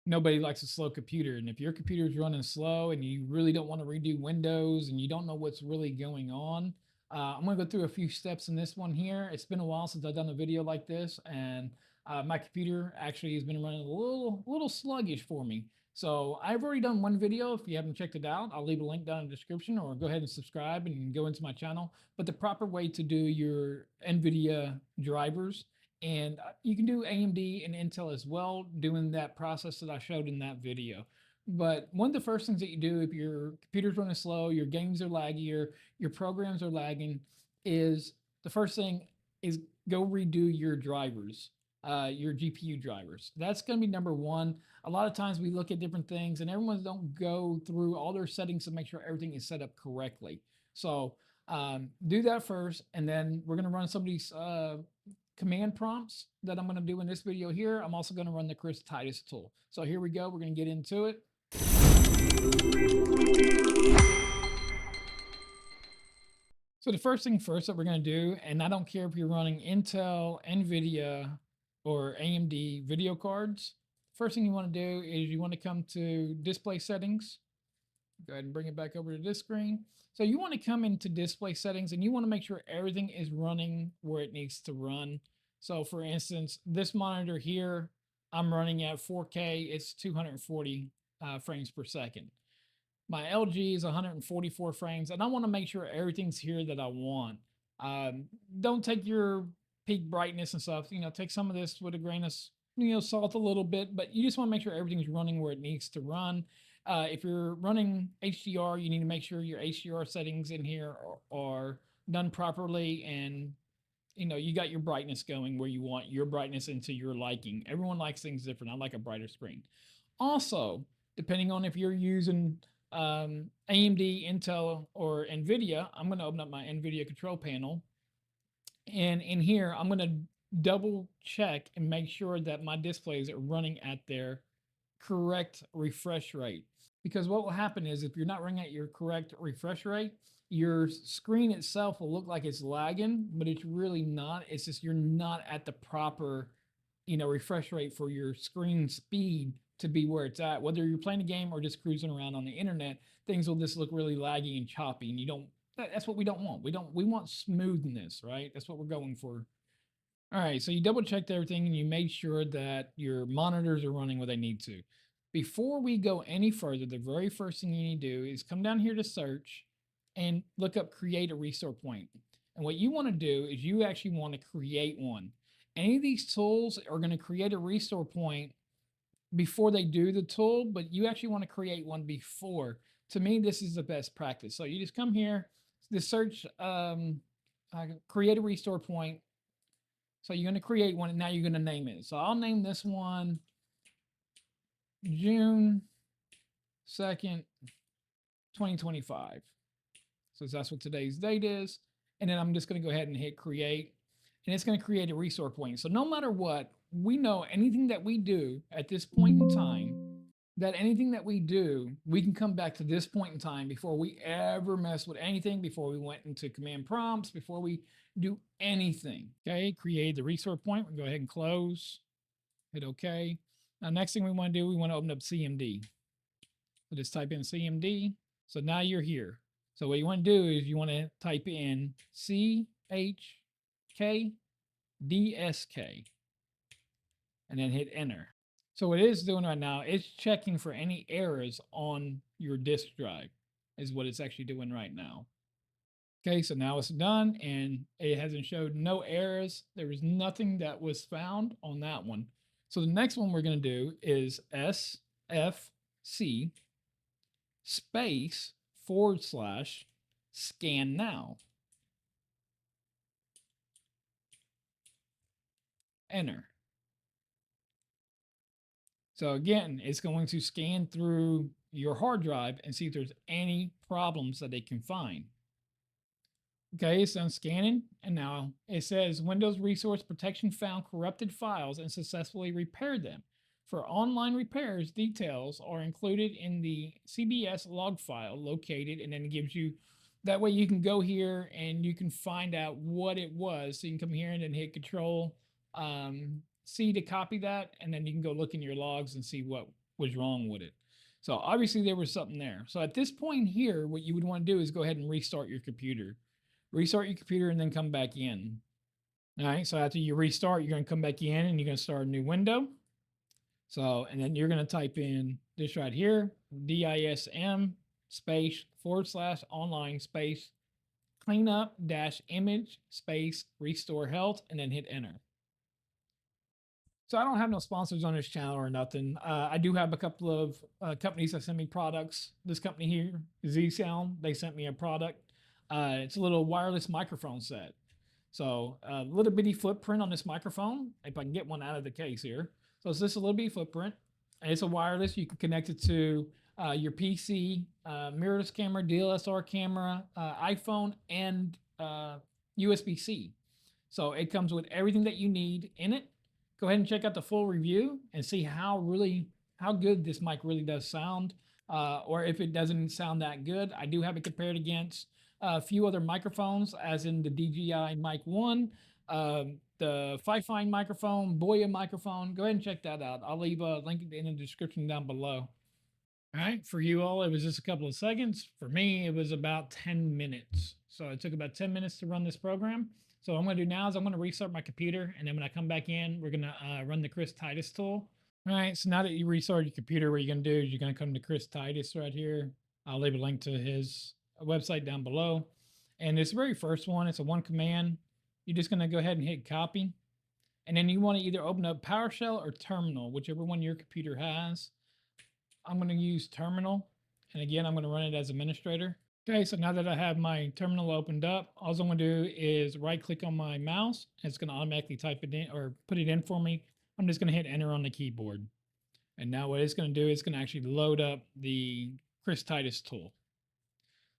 Nobody likes a slow computer. And if your computer is running slow and you really don't want to redo Windows and you don't know what's really going on, I'm going to go through a few steps in this one here. It's been a while since I've done a video like this, and my computer actually has been running a little sluggish for me. So I've already done one video. If you haven't checked it out, I'll leave a link down in the description, or go ahead and subscribe and go into my channel. But the proper way to do your NVIDIA drivers, and you can do AMD and Intel as well, doing that process that I showed in that video. But one of the first things that you do if your computer's running slow, your games are laggy, your programs are lagging, is the first thing is go redo your drivers, your GPU drivers. That's going to be number one. A lot of times we look at different things and everyone don't go through all their settings to make sure everything is set up correctly. So do that first, and then we're going to run some of these command prompts that I'm going to do in this video here. I'm also going to run the Chris Titus tool. So here we go. We're going to get into it. So the first thing first that we're going to do, and I don't care if you're running Intel, NVIDIA, or AMD video cards, first thing you want to do is you want to come to display settings. Go ahead and bring it back over to this screen. So you want to come into display settings and you want to make sure everything is running where it needs to run. So for instance, this monitor here, I'm running at 4K, it's 240 frames per second. My LG is 144 frames, and I want to make sure everything's here that I want. Don't take your peak brightness and stuff. Take some of this with a grain of salt a little bit, but you just want to make sure everything's running where it needs to run. If you're running HDR, you need to make sure your HDR settings in here are done properly, and you got your brightness going where you want your brightness into your liking. Everyone likes things different. I like a brighter screen. Also, depending on if you're using AMD, Intel, or NVIDIA, I'm going to open up my NVIDIA control panel. And in here, I'm going to double check and make sure that my displays are running at their correct refresh rate. Because what will happen is if you're not running at your correct refresh rate, your screen itself will look like it's lagging, but it's really not. It's just you're not at the proper, refresh rate for your screen speed to be where it's at. Whether you're playing a game or just cruising around on the internet, things will just look really laggy and choppy, and you don't. That's what we don't want. We want smoothness, right? That's what we're going for. All right, so you double checked everything and you made sure that your monitors are running where they need to. Before we go any further, the very first thing you need to do is come down here to search and look up create a restore point. And what you want to do is you actually want to create one. Any of these tools are going to create a restore point before they do the tool, but you actually want to create one before. To me, this is the best practice. So you just come here, the search, create a restore point. So you're going to create one, and now you're going to name it. So I'll name this one June 2nd, 2025. So that's what today's date is. And then I'm just going to go ahead and hit create, and it's going to create a restore point. So no matter what, we know anything that we do at this point in time, that anything that we do, we can come back to this point in time before we ever mess with anything, before we went into command prompts, before we do anything. Okay, create the restore point. We'll go ahead and close, hit OK. Now, next thing we want to do, we want to open up CMD. So just type in CMD. So now you're here. So what you want to do is you want to type in CHKDSK and then hit enter. So what it is doing right now, it's checking for any errors on your disk drive, is what it's actually doing right now. Okay, so now it's done and it hasn't showed no errors. There was nothing that was found on that one. So the next one we're going to do is SFC space / scan now. Enter. So again, it's going to scan through your hard drive and see if there's any problems that they can find. Okay, it's done scanning, and now it says Windows Resource Protection found corrupted files and successfully repaired them. For online repairs, details are included in the CBS log file located, and then it gives you, that way you can go here and you can find out what it was. So you can come here and then hit Control C to copy that, and then you can go look in your logs and see what was wrong with it. So obviously there was something there. So at this point here, what you would want to do is go ahead and restart your computer. Restart your computer and then come back in. All right. So after you restart, you're going to come back in and you're going to start a new window. So, and then you're going to type in this right here, DISM space / online space cleanup dash image space restore health and then hit enter. So I don't have no sponsors on this channel or nothing. I do have a couple of companies that send me products. This company here, Z Sound, they sent me a product. It's a little wireless microphone set. So a little bitty footprint on this microphone, if I can get one out of the case here. So it's just a little bitty footprint. And it's a wireless. You can connect it to your PC, mirrorless camera, DSLR camera, iPhone, and USB-C. So it comes with everything that you need in it. Go ahead and check out the full review and see how good this mic really does sound. Or if it doesn't sound that good, I do have it compared against a few other microphones, as in the DJI Mic 1, the Fifine microphone, Boya microphone. Go ahead and check that out. I'll leave a link in the description down below. All right, for you all, it was just a couple of seconds. For me, it was about 10 minutes. So it took about 10 minutes to run this program. So what I'm going to do now is I'm going to restart my computer, and then when I come back in, we're going to run the Chris Titus tool. All right, so now that you restarted your computer, what you're going to do is you're going to come to Chris Titus right here. I'll leave a link to his website down below. And this very first one, it's a one command. You're just going to go ahead and hit copy. And then you want to either open up PowerShell or Terminal, whichever one your computer has. I'm going to use Terminal. And again, I'm going to run it as administrator. Okay, so now that I have my terminal opened up, all I'm going to do is right click on my mouse. And it's going to automatically type it in or put it in for me. I'm just going to hit enter on the keyboard. And now what it's going to do is going to actually load up the Chris Titus tool.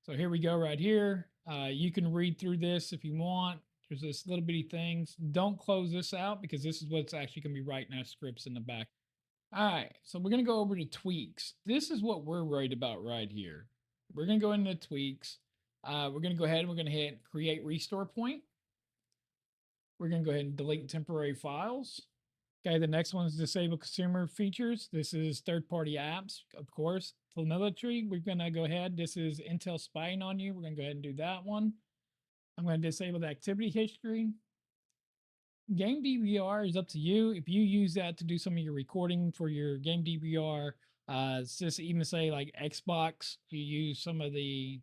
So here we go right here. You can read through this if you want. There's this little bitty things. Don't close this out because this is what's actually going to be writing our scripts in the back. All right, so we're going to go over to tweaks. This is what we're worried about right here. We're going to go into tweaks. We're going to go ahead and we're going to hit create restore point. We're going to go ahead and delete temporary files. Okay, the next one is disable consumer features. This is third-party apps, of course. Telemetry, we're going to go ahead. This is Intel spying on you. We're going to go ahead and do that one. I'm going to disable the activity history. Game DVR is up to you. If you use that to do some of your recording for your game DVR, it's just even say like Xbox, you use some of the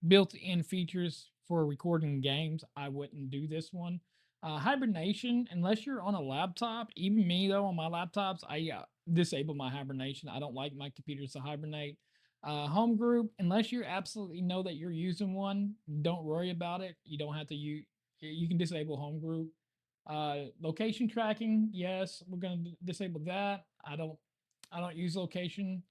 built-in features for recording games. I wouldn't do this one. Hibernation, unless you're on a laptop, even me though on my laptops, I disable my hibernation. I don't like my computers to hibernate. Home group, unless you absolutely know that you're using one, don't worry about it. You don't have to use. You can disable home group. Location tracking, yes, we're going to disable that. I don't use location.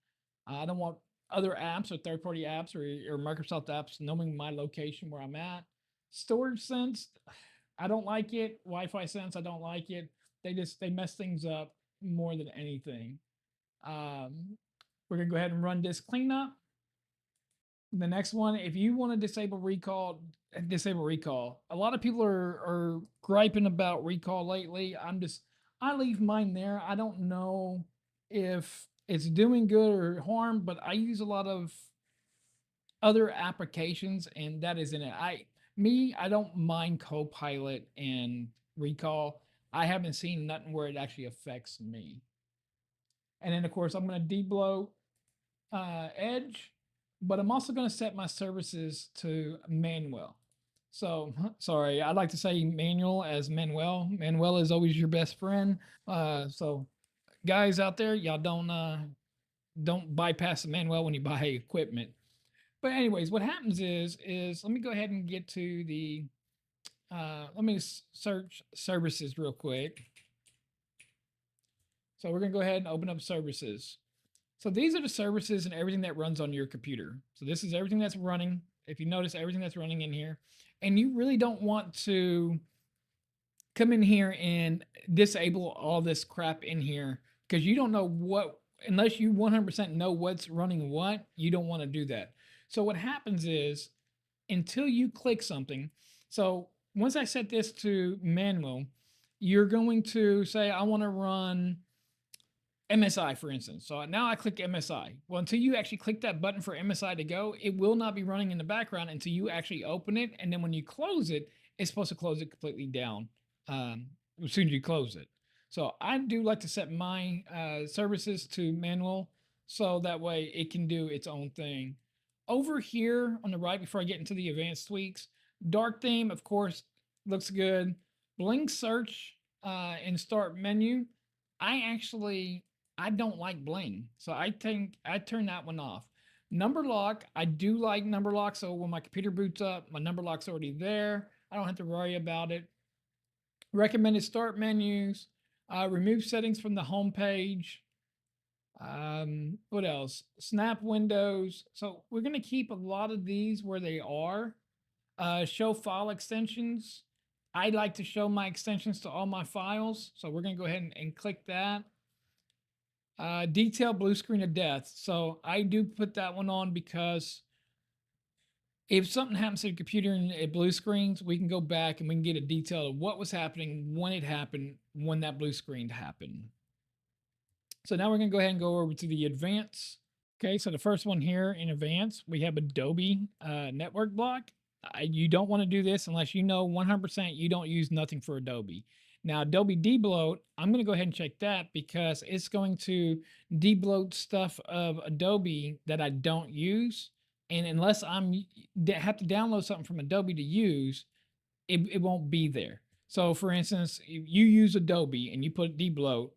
I don't want other apps or third-party apps or Microsoft apps knowing my location where I'm at. Storage sense, I don't like it. Wi-Fi sense, I don't like it. They mess things up more than anything. We're gonna go ahead and run this cleanup. The next one, if you want to disable recall, disable recall. A lot of people are griping about recall lately. I leave mine there. I don't know if it's doing good or harm, but I use a lot of other applications and that is in it. I don't mind Copilot and recall. I haven't seen nothing where it actually affects me. And then of course I'm going to debloat Edge, but I'm also going to set my services to manual. So sorry, I'd like to say manual as Manuel. Manuel is always your best friend. So guys out there, y'all don't bypass the Manuel when you buy equipment. But anyways, what happens is let me go ahead and get to the let me search services real quick. So we're gonna go ahead and open up services. So these are the services and everything that runs on your computer. So this is everything that's running. If you notice everything that's running in here, and you really don't want to come in here and disable all this crap in here because you don't know what, unless you 100% know what's running what, you don't want to do that. So what happens is until you click something, so once I set this to manual, you're going to say, I want to run MSI, for instance. So now I click MSI. Well, until you actually click that button for MSI to go, it will not be running in the background until you actually open it. And then when you close it, it's supposed to close it completely down um, as soon as you close it. So I do like to set my services to manual so that way it can do its own thing. Over here on the right, before I get into the advanced tweaks, dark theme, of course, looks good. Blink search and start menu. I actually I don't like bling, so I think I turn that one off. Number lock, I do like number lock, so when my computer boots up, my number lock's already there. I don't have to worry about it. Recommended start menus, remove settings from the home page. What else? Snap windows. So we're gonna keep a lot of these where they are. Show file extensions. I like to show my extensions to all my files, so we're gonna go ahead and click that. Detail blue screen of death. So I do put that one on because if something happens to the computer and it blue screens, we can go back and we can get a detail of what was happening when it happened, when that blue screen happened. So now we're going to go ahead and go over to the advanced. Okay, so the first one here in advance, we have Adobe network block. You don't want to do this unless you know 100% you don't use nothing for Adobe. Now, Adobe debloat, I'm going to go ahead and check that because it's going to debloat stuff of Adobe that I don't use. And unless have to download something from Adobe to use, it won't be there. So for instance, if you use Adobe and you put debloat,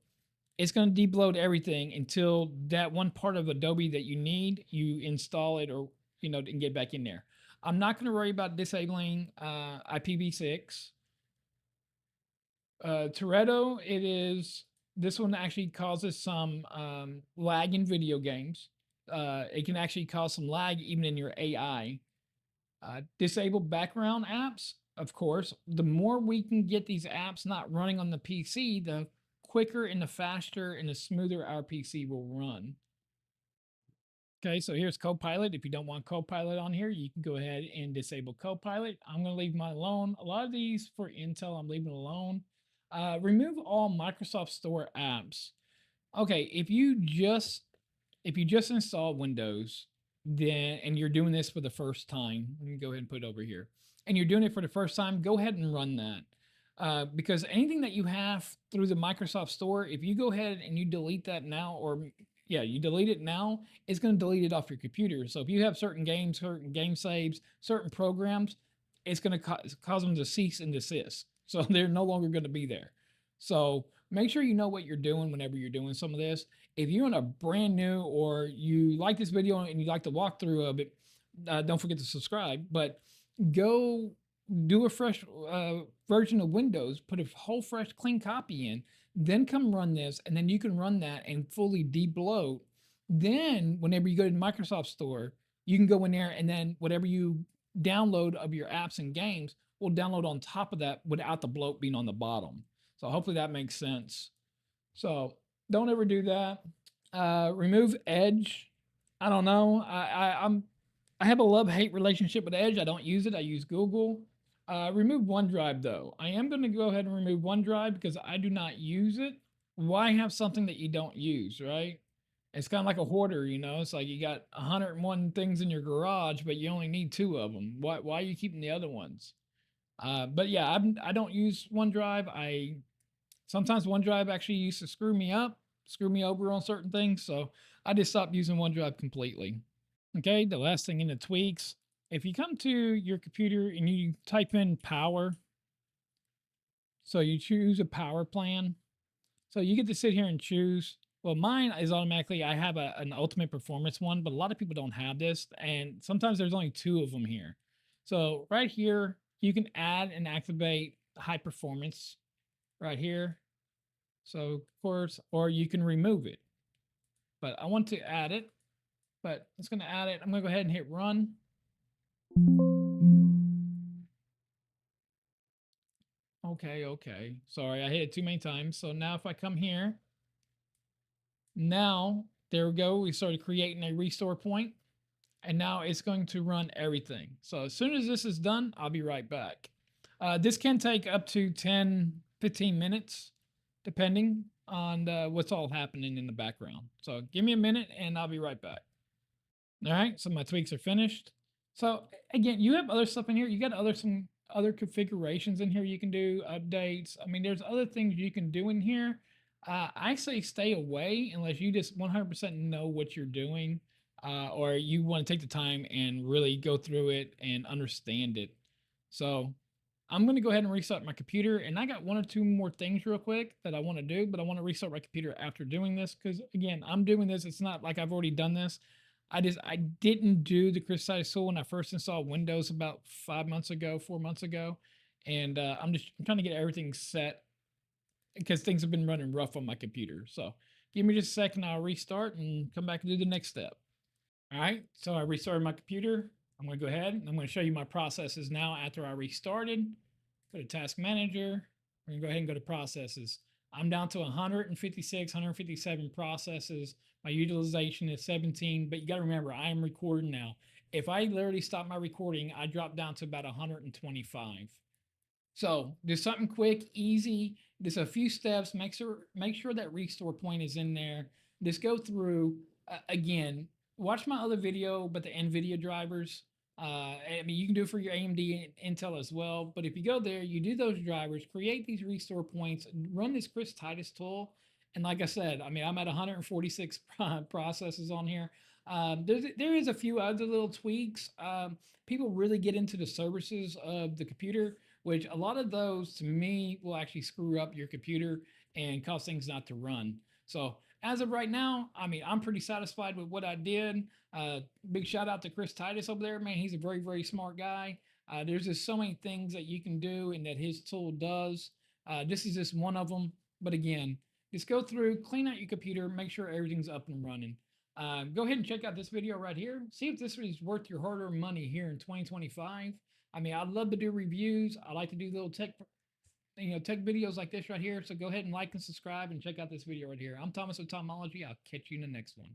it's going to debloat everything until that one part of Adobe that you need, you install it or, and get back in there. I'm not going to worry about disabling IPv6. Toretto, this one actually causes some lag in video games. It can actually cause some lag even in your AI. Disable background apps, of course. The more we can get these apps not running on the PC, the quicker and the faster and the smoother our PC will run. Okay, so here's Copilot. If you don't want Copilot on here, you can go ahead and disable Copilot. I'm going to leave mine alone. A lot of these for Intel, I'm leaving alone. Remove all Microsoft Store apps. Okay, if you just install Windows, then and you're doing this for the first time, let me go ahead and put it over here. And you're doing it for the first time, go ahead and run that. Because anything that you have through the Microsoft Store, if you go ahead and you delete that now, or yeah, you delete it now, it's going to delete it off your computer. So if you have certain games, certain game saves, certain programs, it's going to cause them to cease and desist. So they're no longer going to be there. So make sure you know what you're doing whenever you're doing some of this. If you're in a brand new or you like this video and you like the walkthrough of it, don't forget to subscribe. But go do a fresh version of Windows, put a whole fresh clean copy in, then come run this, and then you can run that and fully debloat. Then, whenever you go to the Microsoft Store, you can go in there and then whatever you download of your apps and games will download on top of that without the bloat being on the bottom. So hopefully that makes sense. So don't ever do that. Remove Edge. I don't know. I have a love-hate relationship with Edge. I don't use it. I use Google. Remove OneDrive though. I am going to go ahead and remove OneDrive because I do not use it. Why have something that you don't use, right? It's kind of like a hoarder, It's like you got 101 things in your garage, but you only need 2 of them. Why are you keeping the other ones? But yeah, I don't use OneDrive. Sometimes OneDrive actually used to screw me up, screw me over on certain things. So I just stopped using OneDrive completely. Okay, the last thing in the tweaks, if you come to your computer and you type in power, so you choose a power plan. So you get to sit here and choose. Well, mine is automatically, I have an ultimate performance one, but a lot of people don't have this. And sometimes there's only 2 of them here. So right here, you can add and activate high performance right here. So of course, or you can remove it. But I want to add it, but it's going to add it. I'm going to go ahead and hit run. Okay. Sorry, I hit it too many times. So now if I come here, now there we go. We started creating a restore point, and now it's going to run everything. So as soon as this is done, I'll be right back. This can take up to 10, 15 minutes, depending. on what's all happening in the background. So give me a minute and I'll be right back. All right, so my tweaks are finished. So again, you have other stuff in here. You got some other configurations in here you can do, updates. I mean, there's other things you can do in here. I say stay away unless you just 100% know what you're doing, or you want to take the time and really go through it and understand it. So I'm going to go ahead and restart my computer, and I got one or two more things real quick that I want to do, but I want to restart my computer after doing this because again, I'm doing this. It's not like I've already done this. I didn't do the criticized tool when I first installed Windows about 5 months ago, 4 months ago, and I'm trying to get everything set because things have been running rough on my computer. So give me just a second. I'll restart and come back and do the next step. All right. So I restarted my computer. I'm going to go ahead and I'm going to show you my processes now after I restarted. Go to Task Manager. We're going to go ahead and go to Processes. I'm down to 156, 157 processes. My utilization is 17, but you got to remember, I am recording now. If I literally stop my recording, I drop down to about 125. So do something quick, easy. Just a few steps. Make sure that restore point is in there. Just go through again. Watch my other video, but the NVIDIA drivers. I mean, you can do it for your AMD and Intel as well. But if you go there, you do those drivers, create these restore points, run this Chris Titus tool, and like I said, I mean, I'm at 146 processes on here. There is a few other little tweaks. People really get into the services of the computer, which a lot of those to me will actually screw up your computer and cause things not to run. So as of right now, I mean, I'm pretty satisfied with what I did. Big shout out to Chris Titus over there, man. He's a very, very smart guy. There's just so many things that you can do and that his tool does. This is just one of them. But again, just go through, clean out your computer, make sure everything's up and running. Go ahead and check out this video right here. See if this is worth your hard-earned money here in 2025. I mean, I'd love to do reviews. I like to do little tech videos like this right here. So go ahead and like and subscribe and check out this video right here. I'm Thomas with Tomology. I'll catch you in the next one.